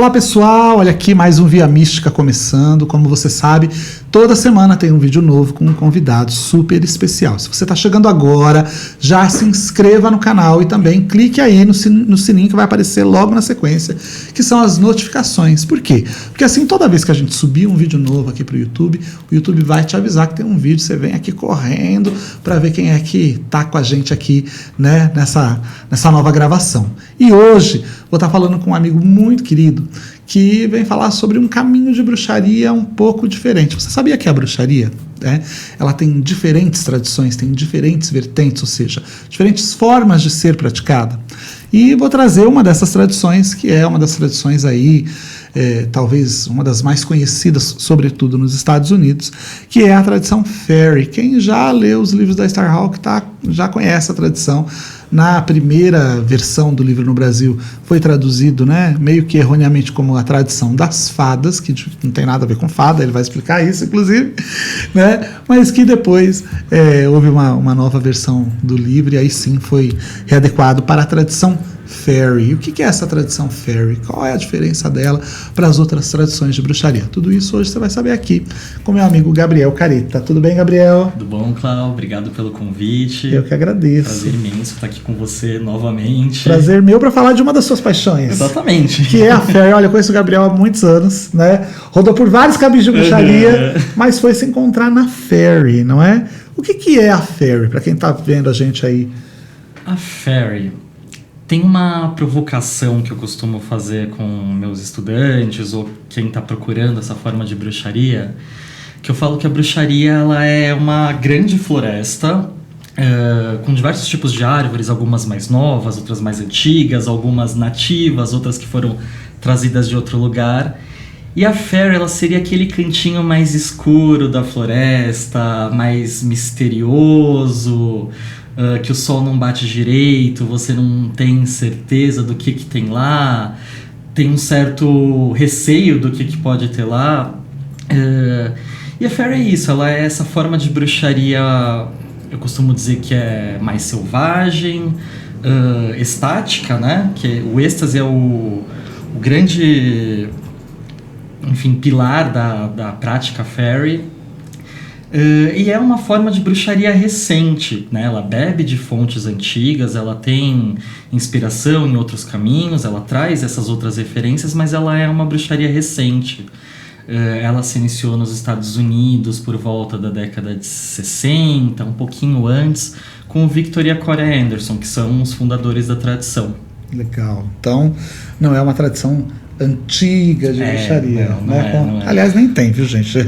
Olá pessoal, olha aqui mais um Via Mística começando. Como você sabe, toda semana tem um vídeo novo com um convidado super especial. Se você está chegando agora, já se inscreva no canal e também clique aí no sininho que vai aparecer logo na sequência, que são as notificações. Por quê? Porque assim, toda vez que a gente subir um vídeo novo aqui para o YouTube vai te avisar que tem um vídeo, você vem aqui correndo para ver quem é que tá com a gente aqui, né, nessa nova gravação. E hoje vou estar falando com um amigo muito querido que vem falar sobre um caminho de bruxaria um pouco diferente. Você sabia que a bruxaria, né, ela tem diferentes tradições, tem diferentes vertentes, ou seja, diferentes formas de ser praticada? E vou trazer uma dessas tradições, que é uma das tradições aí, talvez uma das mais conhecidas, sobretudo nos Estados Unidos, que é a tradição Fairy. Quem já leu os livros da Starhawk já conhece a tradição. Na primeira versão do livro no Brasil foi traduzido, né, meio que erroneamente como a tradição das fadas, que não tem nada a ver com fada, ele vai explicar isso inclusive, né, mas que depois houve uma nova versão do livro e aí sim foi readequado para a tradição Fairy. E o que é essa tradição Fairy? Qual é a diferença dela para as outras tradições de bruxaria? Tudo isso hoje você vai saber aqui com meu amigo Gabriel Careta. Tudo bem, Gabriel? Tudo bom, Cláudio? Obrigado pelo convite. Eu que agradeço. Prazer imenso estar aqui com você novamente. Prazer meu para falar de uma das suas paixões. Exatamente. Que é a Fairy. Olha, eu conheço o Gabriel há muitos anos, né? Rodou por vários caminhos de bruxaria, mas foi se encontrar na Fairy, não é? O que é a Fairy, para quem está vendo a gente aí? A Fairy tem uma provocação que eu costumo fazer com meus estudantes ou quem está procurando essa forma de bruxaria, que eu falo que a bruxaria ela é uma grande floresta com diversos tipos de árvores, algumas mais novas, outras mais antigas, algumas nativas, outras que foram trazidas de outro lugar. E a Fairy ela seria aquele cantinho mais escuro da floresta, mais misterioso, que o sol não bate direito, você não tem certeza do que tem lá, tem um certo receio do que pode ter lá. E a Fairy é isso, ela é essa forma de bruxaria, eu costumo dizer que é mais selvagem, estática, né? Que o êxtase é o grande, enfim, pilar da prática Fairy. E é uma forma de bruxaria recente, né? Ela bebe de fontes antigas, ela tem inspiração em outros caminhos, ela traz essas outras referências, mas ela é uma bruxaria recente. Ela se iniciou nos Estados Unidos por volta da década de 60, um pouquinho antes, com o Victor e a Cora Anderson, que são os fundadores da tradição. Legal. Então, não é uma tradição antiga de bruxaria. Não é. Aliás, nem tem, viu, gente?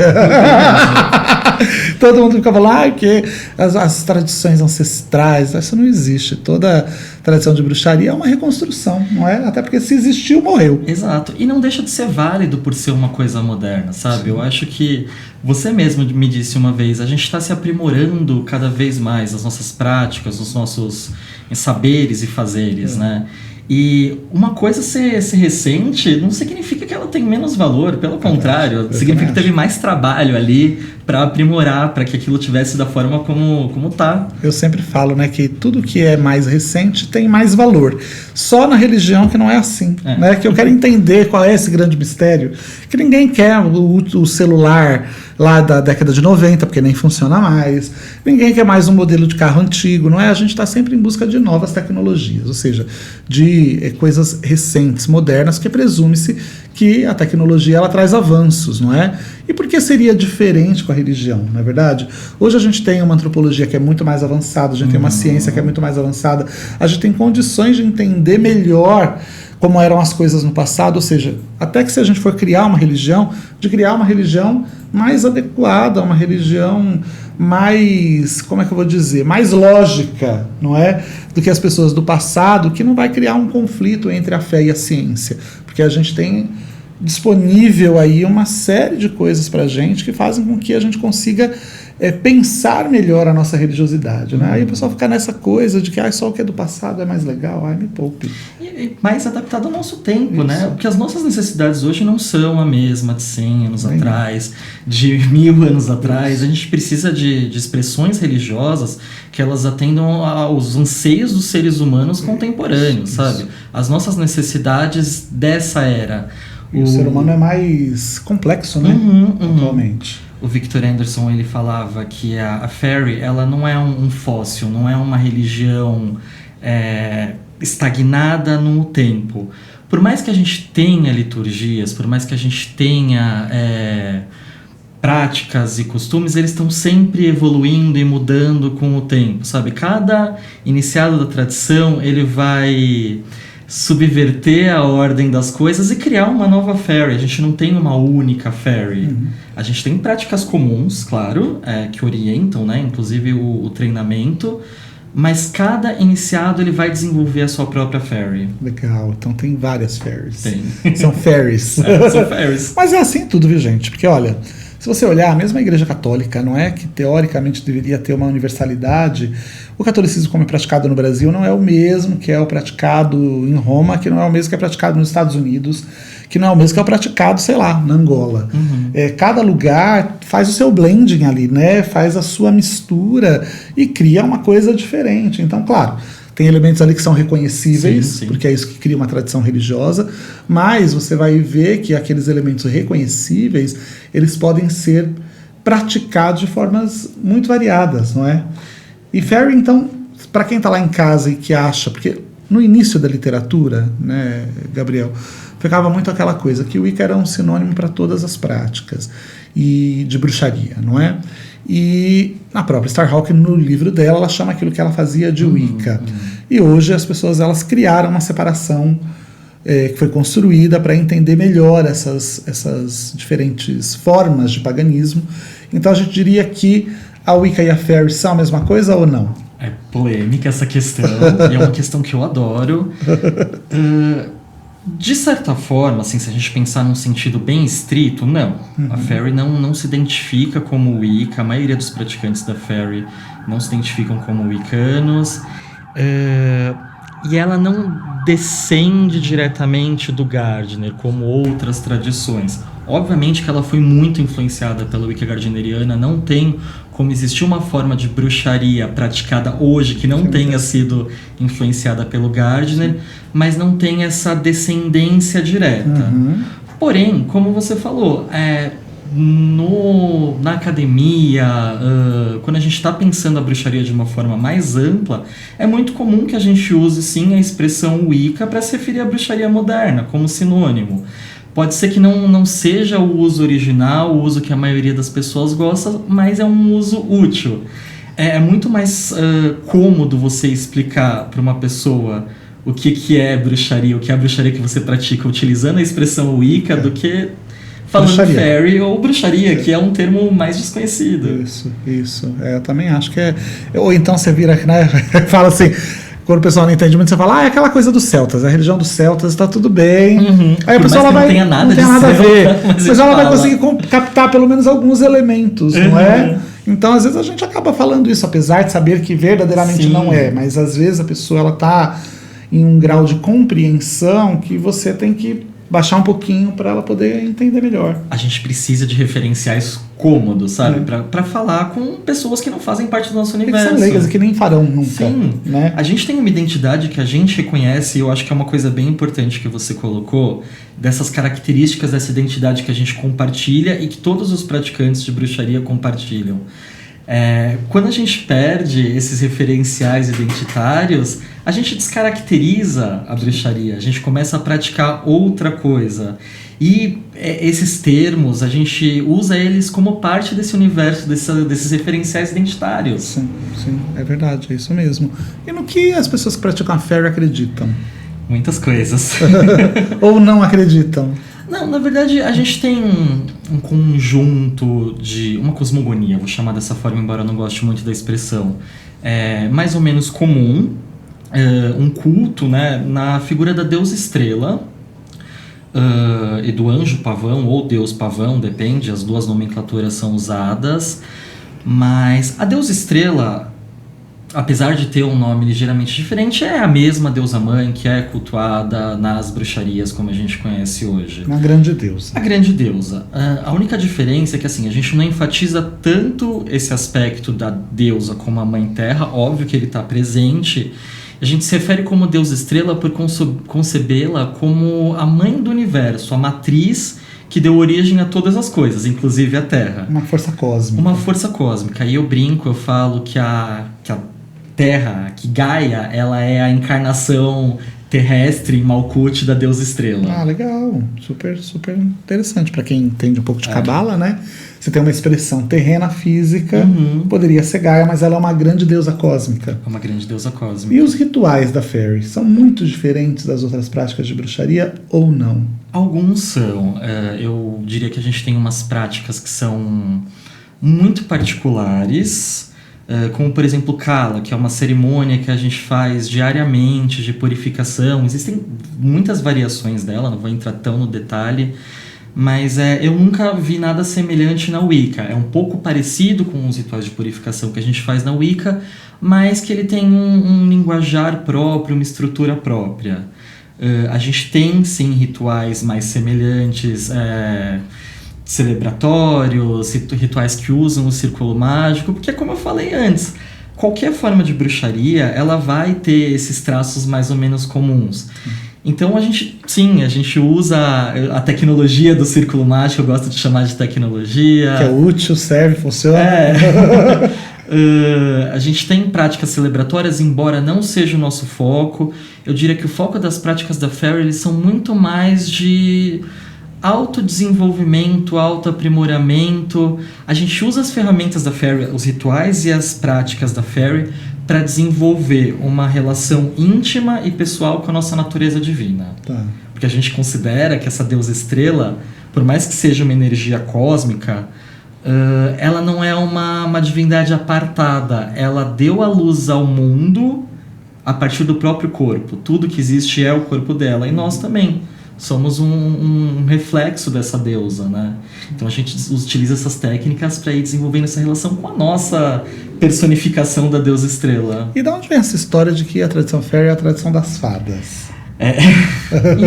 Todo mundo fica falando que as tradições ancestrais, isso não existe. Toda tradição de bruxaria é uma reconstrução, não é? Até porque se existiu, morreu. Exato. E não deixa de ser válido por ser uma coisa moderna, sabe? Sim. Eu acho que você mesmo me disse uma vez, a gente está se aprimorando cada vez mais nas nossas práticas, nos nossos saberes e fazeres, né? E uma coisa ser recente não significa que ela tem menos valor, pelo contrário, significa que teve mais trabalho ali para aprimorar, para que aquilo tivesse da forma como tá. Eu sempre falo, né, que tudo que é mais recente tem mais valor. Só na religião que não é assim, né? Que eu quero entender qual é esse grande mistério, que ninguém quer o celular lá da década de 90, porque nem funciona mais. Ninguém quer mais um modelo de carro antigo, não é? A gente está sempre em busca de novas tecnologias, ou seja, de coisas recentes, modernas, que presume-se que a tecnologia ela traz avanços, não é? E por que seria diferente com a religião, não é verdade? Hoje a gente tem uma antropologia que é muito mais avançada, a gente tem uma ciência que é muito mais avançada, a gente tem condições de entender melhor como eram as coisas no passado, ou seja, até que se a gente for criar uma religião, de criar uma religião mais adequada, uma religião mais, como é que eu vou dizer, mais lógica, não é? Do que as pessoas do passado, que não vai criar um conflito entre a fé e a ciência, porque a gente tem disponível aí uma série de coisas pra gente que fazem com que a gente consiga pensar melhor a nossa religiosidade, né? Aí o pessoal fica nessa coisa de que só o que é do passado é mais legal, me poupe. E mais adaptado ao nosso tempo, né? Porque as nossas necessidades hoje não são a mesma de 100 anos atrás, de 1000 anos atrás. A gente precisa de expressões religiosas que elas atendam aos anseios dos seres humanos contemporâneos, sabe? As nossas necessidades dessa era. E o ser humano é mais complexo, né? Atualmente. O Victor Anderson, ele falava que a Fairy, ela não é um fóssil, não é uma religião estagnada no tempo. Por mais que a gente tenha liturgias, por mais que a gente tenha práticas e costumes, eles estão sempre evoluindo e mudando com o tempo, sabe? Cada iniciado da tradição, ele vai subverter a ordem das coisas e criar uma nova Fairy. A gente não tem uma única Fairy. A gente tem práticas comuns, claro, que orientam, né, inclusive o treinamento, mas cada iniciado ele vai desenvolver a sua própria Fairy. Legal, então tem várias Fairies. Tem. São Fairies. São Fairies. Mas é assim tudo, viu, gente? Porque, olha, se você olhar, mesmo a Igreja Católica, não é que teoricamente deveria ter uma universalidade. O catolicismo como é praticado no Brasil não é o mesmo que é o praticado em Roma, que não é o mesmo que é praticado nos Estados Unidos, que não é o mesmo que é o praticado, sei lá, na Angola. Cada lugar faz o seu blending ali, né? Faz a sua mistura e cria uma coisa diferente. Então, claro, tem elementos ali que são reconhecíveis, sim. porque é isso que cria uma tradição religiosa, mas você vai ver que aqueles elementos reconhecíveis, eles podem ser praticados de formas muito variadas, não é? E Fairy, então, para quem está lá em casa e que acha, porque no início da literatura, né, Gabriel, ficava muito aquela coisa que o Wicca era um sinônimo para todas as práticas e de bruxaria, não é? E a própria Starhawk, no livro dela, ela chama aquilo que ela fazia de Wicca. E hoje as pessoas elas criaram uma separação que foi construída para entender melhor essas diferentes formas de paganismo. Então a gente diria que a Wicca e a Fairy são a mesma coisa ou não? É polêmica essa questão, e é uma questão que eu adoro. De certa forma, assim, se a gente pensar num sentido bem estrito, não. A Fairy não se identifica como Wicca, a maioria dos praticantes da Fairy não se identificam como wiccanos, e ela não descende diretamente do Gardner, como outras tradições. Obviamente que ela foi muito influenciada pela Wicca gardneriana, não tem como existir uma forma de bruxaria praticada hoje que não tenha sido influenciada pelo Gardner, mas não tem essa descendência direta. Porém, como você falou, na academia, quando a gente está pensando a bruxaria de uma forma mais ampla, é muito comum que a gente use sim a expressão Wicca para se referir à bruxaria moderna, como sinônimo. Pode ser que não seja o uso original, o uso que a maioria das pessoas gosta, mas é um uso útil. É muito mais cômodo você explicar para uma pessoa o que é bruxaria, o que é a bruxaria que você pratica utilizando a expressão Wicca do que falando Fairy ou bruxaria, que é um termo mais desconhecido. Isso. Eu também acho que é... Ou então você vira, né, fala assim... Quando o pessoal não entende muito, você fala, é aquela coisa dos celtas, a religião dos celtas, tá tudo bem. Aí a pessoa não tenha nada a ver, mas ela vai conseguir captar pelo menos alguns elementos, não é? Então, às vezes, a gente acaba falando isso, apesar de saber que verdadeiramente não é, mas às vezes a pessoa ela tá em um grau de compreensão que você tem que baixar um pouquinho para ela poder entender melhor. A gente precisa de referenciais cômodos, sabe? Para falar com pessoas que não fazem parte do nosso universo. Que são leigas e que nem farão nunca. Sim. Né? A gente tem uma identidade que a gente reconhece, e eu acho que é uma coisa bem importante que você colocou, dessas características dessa identidade que a gente compartilha e que todos os praticantes de bruxaria compartilham. Quando a gente perde esses referenciais identitários, a gente descaracteriza a bruxaria, a gente começa a praticar outra coisa. E esses termos, a gente usa eles como parte desse universo, desses referenciais identitários. Sim, é verdade, é isso mesmo. E no que as pessoas que praticam a Fairy acreditam? Muitas coisas. Ou não acreditam? Não, na verdade, a gente tem um conjunto de... uma cosmogonia, vou chamar dessa forma, embora eu não goste muito da expressão. Mais ou menos comum, um culto, né, na figura da deusa estrela e do anjo pavão, ou deus pavão, depende, as duas nomenclaturas são usadas. Mas a deusa estrela, apesar de ter um nome ligeiramente diferente, é a mesma deusa-mãe que é cultuada nas bruxarias como a gente conhece hoje. Uma grande deusa. A grande deusa. A única diferença é que assim, a gente não enfatiza tanto esse aspecto da deusa como a Mãe Terra, óbvio que ele está presente, A gente se refere como deusa estrela por concebê-la como a mãe do universo, a matriz que deu origem a todas as coisas, inclusive a Terra. Uma força cósmica. Uma força cósmica. E eu brinco, eu falo que a Terra, que Gaia, ela é a encarnação terrestre em Malkuth da deusa estrela. Ah, legal. Super, super interessante. Para quem entende um pouco de Cabala, né? Você tem uma expressão terrena, física, poderia ser Gaia, mas ela é uma grande deusa cósmica. É uma grande deusa cósmica. E os rituais da Fairy são muito diferentes das outras práticas de bruxaria ou não? Alguns são. Eu diria que a gente tem umas práticas que são muito particulares, como, por exemplo, Kala, que é uma cerimônia que a gente faz diariamente de purificação. Existem muitas variações dela, não vou entrar tão no detalhe, mas eu nunca vi nada semelhante na Wicca. É um pouco parecido com os rituais de purificação que a gente faz na Wicca, mas que ele tem um linguajar próprio, uma estrutura própria. A gente tem, sim, rituais mais semelhantes, celebratórios, rituais que usam o círculo mágico, porque, como eu falei antes, qualquer forma de bruxaria, ela vai ter esses traços mais ou menos comuns. Então, a gente usa a tecnologia do círculo mágico, eu gosto de chamar de tecnologia. Que é útil, serve, funciona. A gente tem práticas celebratórias, embora não seja o nosso foco. Eu diria que o foco das práticas da Fairy, eles são muito mais de autodesenvolvimento, autoaprimoramento. A gente usa as ferramentas da Fairy, os rituais e as práticas da Fairy, para desenvolver uma relação íntima e pessoal com a nossa natureza divina. Tá. Porque a gente considera que essa deusa estrela, por mais que seja uma energia cósmica, ela não é uma divindade apartada. Ela deu a luz ao mundo a partir do próprio corpo. Tudo que existe é o corpo dela. E nós também somos um reflexo dessa deusa, né? Então a gente utiliza essas técnicas para ir desenvolvendo essa relação com a nossa personificação da deusa estrela. E de onde vem essa história de que a tradição Fairy é a tradição das fadas?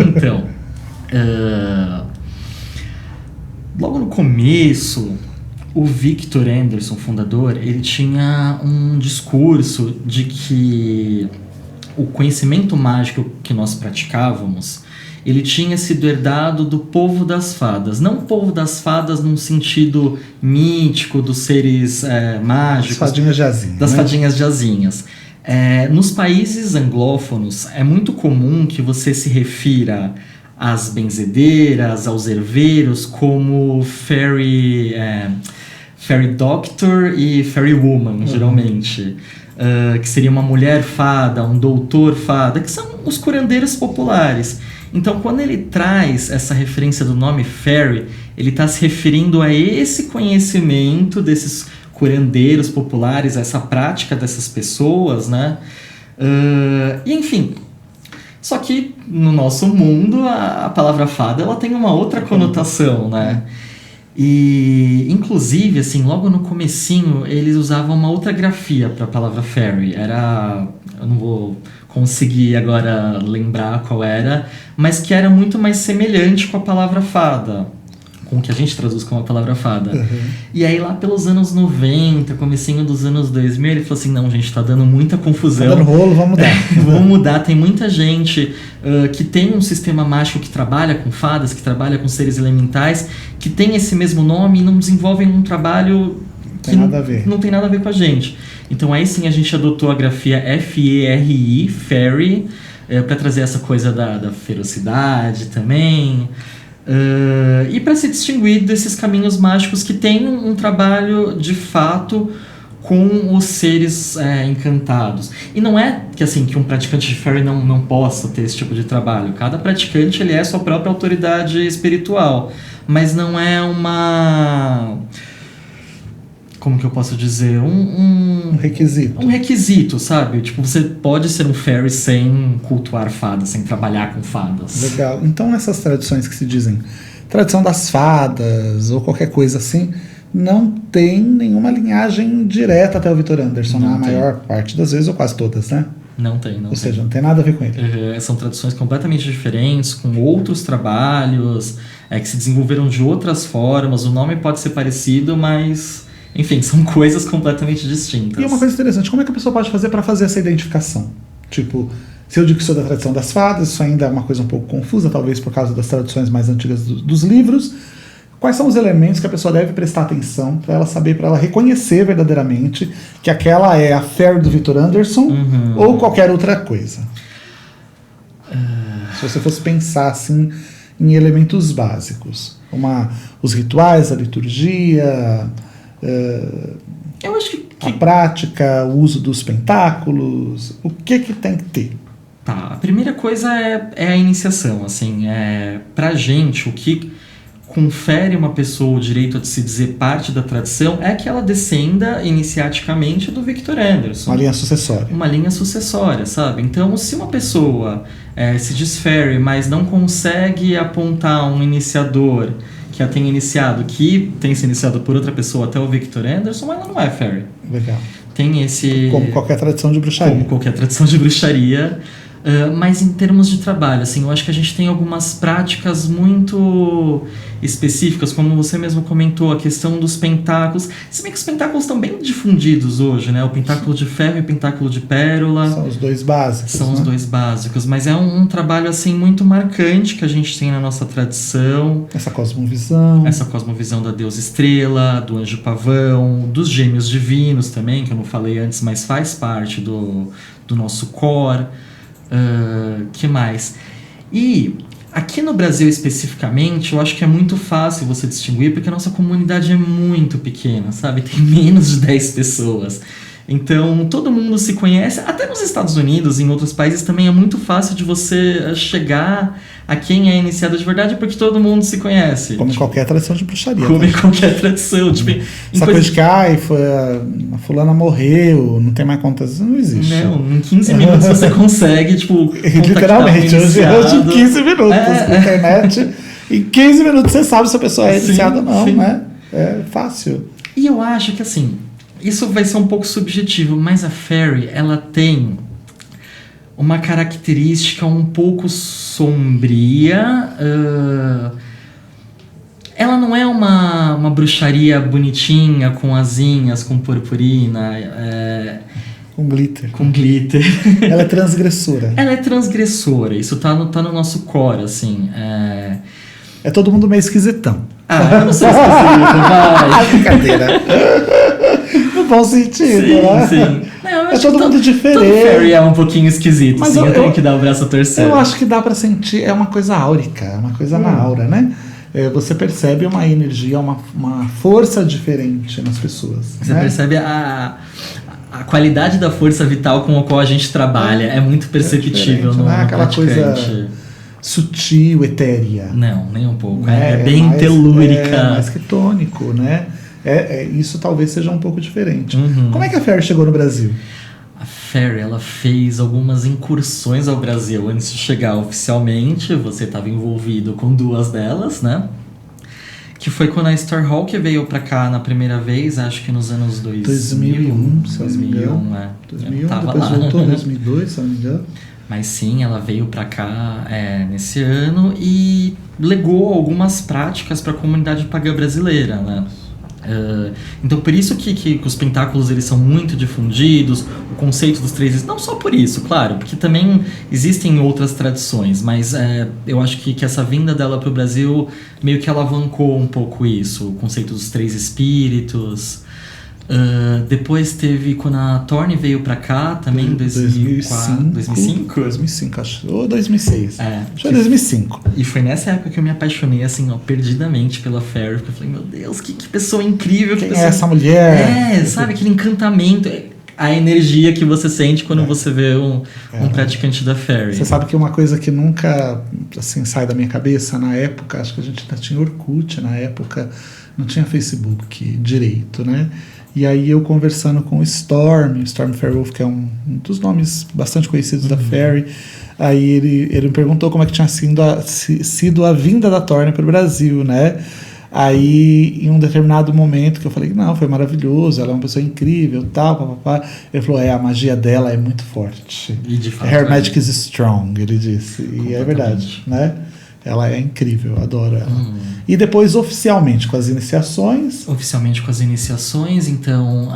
Então, logo no começo, o Victor Anderson, fundador, ele tinha um discurso de que o conhecimento mágico que nós praticávamos, ele tinha sido herdado do povo das fadas. Não o povo das fadas num sentido mítico, dos seres mágicos. Das fadinhas jazinhas. Das fadinhas jazinhas. Nos países anglófonos, é muito comum que você se refira às benzedeiras, aos herveiros, como Fairy Doctor e Fairy Woman, geralmente. Que seria uma mulher fada, um doutor fada, que são os curandeiros populares. Então, quando ele traz essa referência do nome Fairy, ele está se referindo a esse conhecimento desses curandeiros populares, a essa prática dessas pessoas, né? E enfim, só que no nosso mundo a palavra fada ela tem uma outra conotação, né? E inclusive, assim, logo no comecinho eles usavam uma outra grafia para a palavra Fairy. Eu não vou conseguir agora lembrar qual era, mas que era muito mais semelhante com a palavra fada, com o que a gente traduz como a palavra fada. E aí lá pelos anos 90, comecinho dos anos 2000, ele falou assim, não, gente, tá dando muita confusão. Tá dando rolo, vamos mudar. Vamos mudar, tem muita gente que tem um sistema mágico que trabalha com fadas, que trabalha com seres elementais, que tem esse mesmo nome e não desenvolvem um trabalho que não tem nada a ver com a gente. Então aí sim a gente adotou a grafia F-E-R-I, Fairy, para trazer essa coisa da ferocidade também. E para se distinguir desses caminhos mágicos que têm um trabalho de fato com os seres encantados. E não é que assim que um praticante de Fairy não possa ter esse tipo de trabalho. Cada praticante ele é sua própria autoridade espiritual, mas não é uma... Como que eu posso dizer? Um requisito. Um requisito, sabe? Tipo, você pode ser um Fairy sem cultuar fadas, sem trabalhar com fadas. Legal. Então, essas tradições que se dizem tradição das fadas ou qualquer coisa assim, não tem nenhuma linhagem direta até o Victor Anderson, na maior parte das vezes, ou quase todas, né? Não tem. Ou seja, não tem nada a ver com ele. São tradições completamente diferentes, com outros trabalhos, que se desenvolveram de outras formas. O nome pode ser parecido, mas... Enfim, são coisas completamente distintas. E uma coisa interessante, como é que a pessoa pode fazer para fazer essa identificação? Tipo, se eu digo que sou da tradição das fadas, isso ainda é uma coisa um pouco confusa, talvez por causa das traduções mais antigas dos livros. Quais são os elementos que a pessoa deve prestar atenção para ela saber, para ela reconhecer verdadeiramente que aquela é a Fairy do Victor Anderson ou qualquer outra coisa? Se você fosse pensar assim em elementos básicos, os rituais, a liturgia, eu acho que a prática, o uso dos pentáculos, o que tem que ter? Tá, a primeira coisa é a iniciação, assim, pra gente o que confere uma pessoa o direito de se dizer parte da tradição é que ela descenda iniciaticamente do Victor Anderson. Uma linha sucessória. Uma linha sucessória, sabe? Então, se uma pessoa se diz fairy, mas não consegue apontar um iniciador que a tenha iniciado, que tem se iniciado por outra pessoa até o Victor Anderson, ela não é fairy. Legal. Tem esse... Como qualquer tradição de bruxaria. Como qualquer tradição de bruxaria. Mas em termos de trabalho, assim, eu acho que a gente tem algumas práticas muito específicas, como você mesmo comentou, a questão dos pentáculos. Se bem que os pentáculos estão bem difundidos hoje, né? O pentáculo de ferro e o pentáculo de pérola. São os dois básicos. São os dois básicos, mas é um trabalho assim muito marcante que a gente tem na nossa tradição. Essa cosmovisão da deusa estrela, do anjo pavão, dos gêmeos divinos também, que eu não falei antes, mas faz parte do nosso core. Que mais? E aqui no Brasil especificamente, eu acho que é muito fácil você distinguir, porque a nossa comunidade é muito pequena, sabe? Tem menos de 10 pessoas. Então, todo mundo se conhece. Até nos Estados Unidos, em outros países, também é muito fácil de você chegar a quem é iniciado de verdade, porque todo mundo se conhece. Como em qualquer tradição de bruxaria. Como em qualquer tradição. Tipo, essa coisa de que a fulana morreu, não tem mais contas, não existe. Não, em 15 minutos você consegue, tipo, literalmente, hoje em 15 minutos na internet. Em 15 minutos você sabe se a pessoa é iniciada ou não, né? É fácil. E eu acho que assim, isso vai ser um pouco subjetivo, mas a Fairy, ela tem uma característica um pouco sombria. Ela não é uma bruxaria bonitinha, com asinhas, com purpurina. Com glitter. Com glitter. Ela é transgressora. Ela é transgressora, isso tá no nosso core, assim. É todo mundo meio esquisitão. Eu não sou esquisito, vai. Brincadeira. No bom sentido, né? Sim. Não, é todo mundo diferente. Todo fairy é um pouquinho esquisito, mas sim, eu tenho que dar o braço a torcer. Eu acho que dá pra sentir, é uma coisa áurica, é uma coisa na aura, né? Você percebe uma energia, uma força diferente nas pessoas. Você né? percebe a qualidade da força vital com a qual a gente trabalha, é muito perceptível no aquela praticante. Coisa sutil, etérea. Não, nem um pouco. É bem mais, telúrica. É mais que tônico, né? Isso talvez seja um pouco diferente. Uhum. Como é que a Fairy chegou no Brasil? A Fairy, ela fez algumas incursões ao Brasil antes de chegar oficialmente. Você estava envolvido com 2 delas, né? Que foi quando a Starhawk veio pra cá na primeira vez, acho que nos anos 2001, se 2001, 2001, depois lá. Voltou em 2002, se não me engano. Mas sim, ela veio pra cá nesse ano e legou algumas práticas para a comunidade pagã brasileira, né? Então por isso que os pentáculos eles são muito difundidos, o conceito dos 3 não só por isso, claro, porque também existem outras tradições, mas eu acho que essa vinda dela para o Brasil meio que alavancou um pouco isso, o conceito dos 3 espíritos. Depois teve quando a Thorne veio pra cá também, 2005, acho, ou 2006. Acho que foi 2005. E foi nessa época que eu me apaixonei assim, perdidamente pela Fairy, porque eu falei, meu Deus, que pessoa incrível, quem pessoa... é essa mulher? Sabe, aquele encantamento, a energia que você sente quando você vê um praticante da Fairy. Você sabe que uma coisa que nunca assim sai da minha cabeça, na época, acho que a gente ainda tinha Orkut, na época não tinha Facebook direito, né? E aí eu conversando com o Storm Fairwolf, que é um dos nomes bastante conhecidos da Fairy, aí ele me perguntou como é que tinha sido a vinda da Thorne para o Brasil, né? Aí, em um determinado momento que eu falei, não, foi maravilhoso, ela é uma pessoa incrível, tal, papapá. Ele falou, a magia dela é muito forte. E de fato, Her magic is strong, ele disse. E é verdade, né? Ela é incrível, eu adoro ela. E depois, oficialmente, com as iniciações... Oficialmente com as iniciações, então,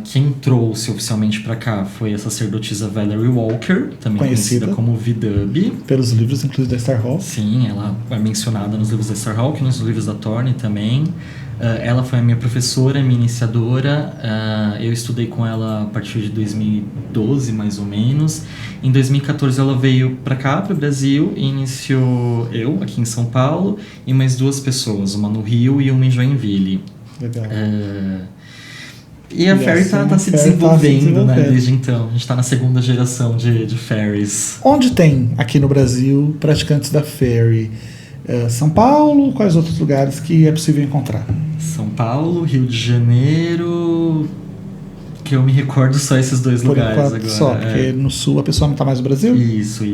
quem trouxe oficialmente para cá foi a sacerdotisa Valerie Walker, também conhecida como V-Dub. Pelos livros, inclusive, da Esther Hall. Sim, ela é mencionada nos livros da Esther Hall, nos livros da Thorne também. Ela foi a minha professora, minha iniciadora. Eu estudei com ela a partir de 2012, mais ou menos. Em 2014 ela veio para cá, para o Brasil, e iniciou eu, aqui em São Paulo, e mais 2 pessoas, uma no Rio e uma em Joinville. Legal. E a Fairy tá se desenvolvendo, né, desde então. A gente está na 2ª geração de Fairies. Onde tem, aqui no Brasil, praticantes da Fairy? São Paulo? Quais outros lugares que é possível encontrar? São Paulo, Rio de Janeiro, que eu me recordo só esses 2 lugares agora. Só, porque no Sul a pessoa não está mais no Brasil? Isso.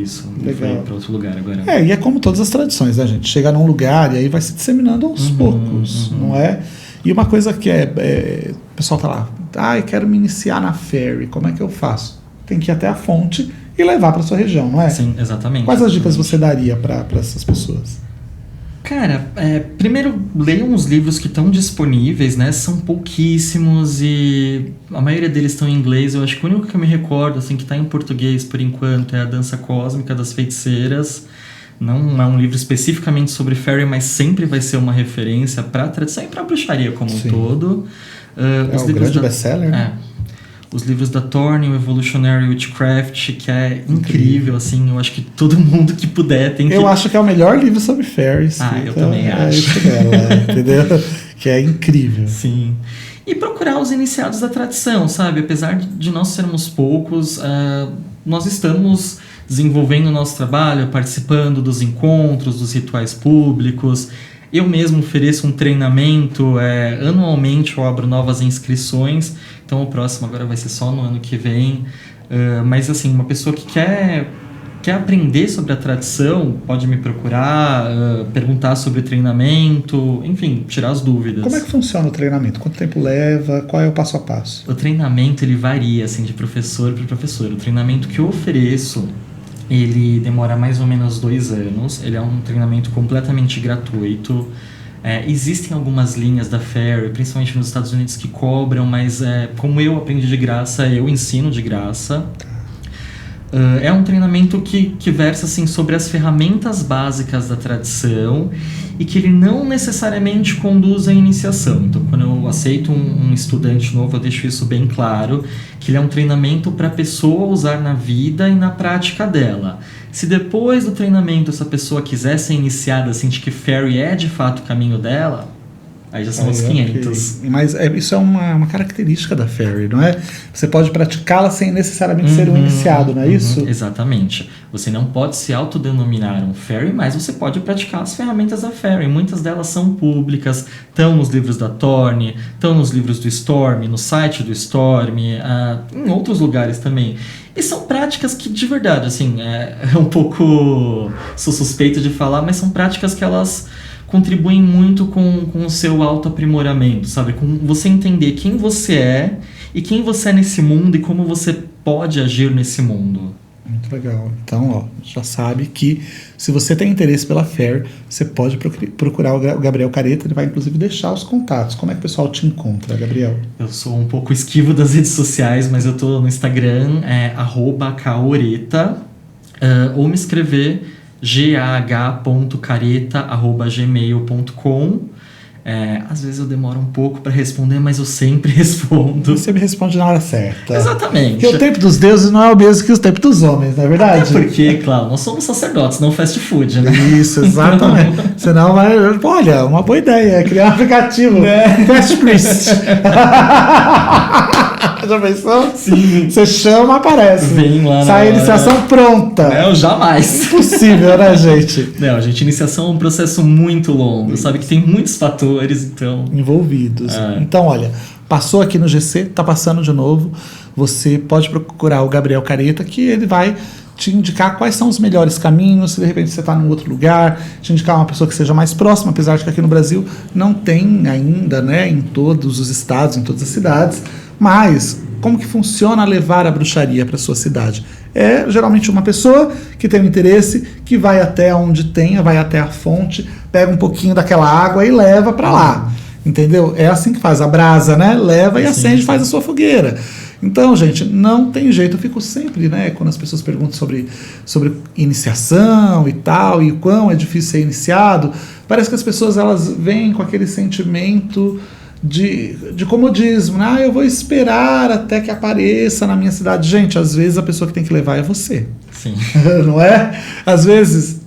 Legal. Foi para outro lugar agora. E é como todas as tradições, né, gente? Chega num lugar e aí vai se disseminando aos poucos, não é? E uma coisa que o pessoal tá lá, eu quero me iniciar na Fairy, como é que eu faço? Tem que ir até a fonte e levar para sua região, não é? Sim, exatamente. Quais as dicas você daria para essas pessoas? Cara, primeiro leiam os livros que estão disponíveis, né? São pouquíssimos e a maioria deles estão em inglês. Eu acho que o único que eu me recordo, assim, que está em português por enquanto é A Dança Cósmica das Feiticeiras. Não é um livro especificamente sobre Fairy, mas sempre vai ser uma referência para a tradição e para a bruxaria como um todo. Os livros grande best-seller, né? Os livros da Thorne, o Evolutionary Witchcraft, que é incrível, assim, eu acho que todo mundo que puder tem que... Eu acho que é o melhor livro sobre fairies. Eu também acho. Isso dela, entendeu? Que é incrível. Sim. E procurar os iniciados da tradição, sabe? Apesar de nós sermos poucos, nós estamos desenvolvendo o nosso trabalho, participando dos encontros, dos rituais públicos. Eu mesmo ofereço um treinamento, anualmente eu abro novas inscrições, então o próximo agora vai ser só no ano que vem. Mas assim, uma pessoa que quer aprender sobre a tradição, pode me procurar, perguntar sobre o treinamento, enfim, tirar as dúvidas. Como é que funciona o treinamento? Quanto tempo leva? Qual é o passo a passo? O treinamento ele varia assim, de professor para professor. O treinamento que eu ofereço, ele demora mais ou menos 2 anos. Ele é um treinamento completamente gratuito. Existem algumas linhas da Fairy, principalmente nos Estados Unidos, que cobram, mas como eu aprendi de graça, eu ensino de graça. É um treinamento que versa assim, sobre as ferramentas básicas da tradição e que ele não necessariamente conduz à iniciação. Então, quando eu aceito um estudante novo, eu deixo isso bem claro, que ele é um treinamento para a pessoa usar na vida e na prática dela. Se depois do treinamento essa pessoa quiser ser iniciada, sentir que Fairy é de fato o caminho dela, aí já são os 500. Okay. Mas isso é uma característica da Fairy, não é? Você pode praticá-la sem necessariamente ser um iniciado, não é isso? Exatamente. Você não pode se autodenominar um Fairy, mas você pode praticar as ferramentas da Fairy. Muitas delas são públicas, estão nos livros da Thorne, estão nos livros do Storm, no site do Storm, em outros lugares também. E são práticas que, de verdade, assim, é um pouco... Sou suspeito de falar, mas são práticas que elas contribuem muito com o seu autoaprimoramento, sabe? Com você entender quem você é e quem você é nesse mundo e como você pode agir nesse mundo. Muito legal. Então, já sabe que se você tem interesse pela Fairy, você pode procurar o Gabriel Careta, ele vai inclusive deixar os contatos. Como é que o pessoal te encontra, Gabriel? Eu sou um pouco esquivo das redes sociais, mas eu tô no Instagram, @caoreta, ou me escrever gah.careta@gmail.com. Às vezes eu demoro um pouco para responder, mas eu sempre respondo. Você me responde na hora certa. Exatamente. Porque o tempo dos deuses não é o mesmo que o tempo dos homens, não é verdade? É porque, claro, nós somos sacerdotes, não fast food, né? Isso, exatamente. Senão vai... Olha, uma boa ideia, criar um aplicativo. Fast Priest. Já pensou? Sim. Você chama, aparece. Vem lá. Sai a iniciação pronta. Não, jamais. Impossível, né, gente? Não, gente, iniciação é um processo muito longo, sabe? Que tem muitos fatores, então... envolvidos. Então, olha, passou aqui no GC, tá passando de novo. Você pode procurar o Gabriel Careta, que ele vai te indicar quais são os melhores caminhos, se de repente você está num outro lugar, te indicar uma pessoa que seja mais próxima, apesar de que aqui no Brasil não tem ainda, né, em todos os estados, em todas as cidades, mas como que funciona levar a bruxaria para sua cidade? É geralmente uma pessoa que tem um interesse, que vai até onde tenha, vai até a fonte, pega um pouquinho daquela água e leva para lá. Entendeu? É assim que faz a brasa, né? Leva e acende, faz a sua fogueira. Então, gente, não tem jeito. Eu fico sempre, né, quando as pessoas perguntam sobre iniciação e tal, e o quão é difícil ser iniciado, parece que as pessoas elas vêm com aquele sentimento de comodismo, né? Eu vou esperar até que apareça na minha cidade. Gente, às vezes a pessoa que tem que levar é você. Sim. Não é? Às vezes,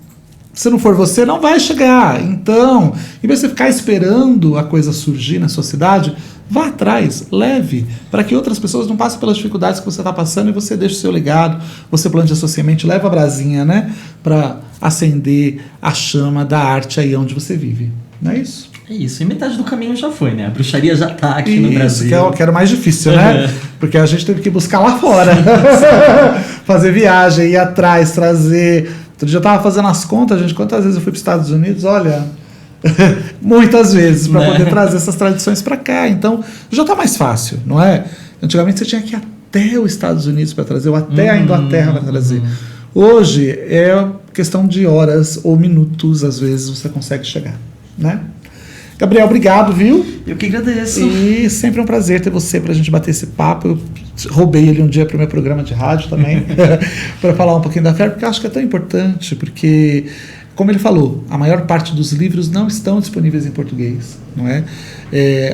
se não for você, não vai chegar. Então, em vez de você ficar esperando a coisa surgir na sua cidade, vá atrás, leve, para que outras pessoas não passem pelas dificuldades que você está passando e você deixe o seu legado, você plante a sua semente, leva a brasinha, né? Para acender a chama da arte aí onde você vive. Não é isso? É isso, e metade do caminho já foi, né? A bruxaria já tá aqui no Brasil. Isso, que era o mais difícil, né? Porque a gente teve que buscar lá fora. Fazer viagem, ir atrás, trazer. Outro dia eu tava fazendo as contas, gente, quantas vezes eu fui para os Estados Unidos? Olha, muitas vezes, para poder trazer essas tradições para cá. Então, já tá mais fácil, não é? Antigamente você tinha que ir até os Estados Unidos para trazer, ou até a Inglaterra para trazer. Hoje é questão de horas ou minutos, às vezes, você consegue chegar, né? Gabriel, obrigado, viu? Eu que agradeço. E sempre é um prazer ter você pra gente bater esse papo. Eu roubei ele um dia pro meu programa de rádio também, para falar um pouquinho da fé, porque eu acho que é tão importante, porque, como ele falou, a maior parte dos livros não estão disponíveis em português, não é?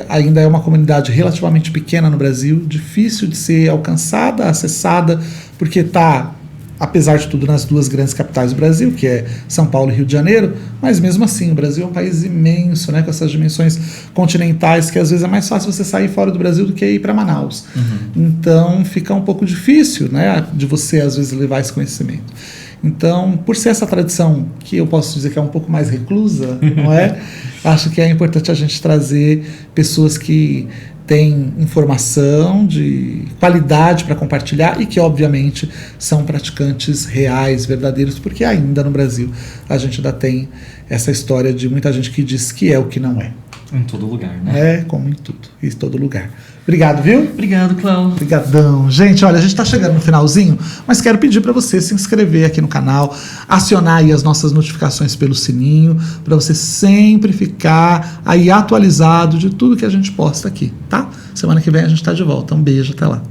Ainda é uma comunidade relativamente pequena no Brasil, difícil de ser alcançada, acessada, porque está, apesar de tudo, nas duas grandes capitais do Brasil, que é São Paulo e Rio de Janeiro, mas mesmo assim, o Brasil é um país imenso, né, com essas dimensões continentais, que às vezes é mais fácil você sair fora do Brasil do que ir para Manaus. Então, fica um pouco difícil, né, de você, às vezes, levar esse conhecimento. Então, por ser essa tradição que eu posso dizer que é um pouco mais reclusa, não é? Acho que é importante a gente trazer pessoas que têm informação de qualidade para compartilhar e que, obviamente, são praticantes reais, verdadeiros, porque ainda no Brasil a gente ainda tem essa história de muita gente que diz que é o que não é. Em todo lugar, né? É, como em tudo, em todo lugar. Obrigado, viu? Obrigado, Cláudio. Obrigadão. Gente, olha, a gente está chegando no finalzinho, mas quero pedir para você se inscrever aqui no canal, acionar aí as nossas notificações pelo sininho, para você sempre ficar aí atualizado de tudo que a gente posta aqui, tá? Semana que vem a gente está de volta. Um beijo, até lá.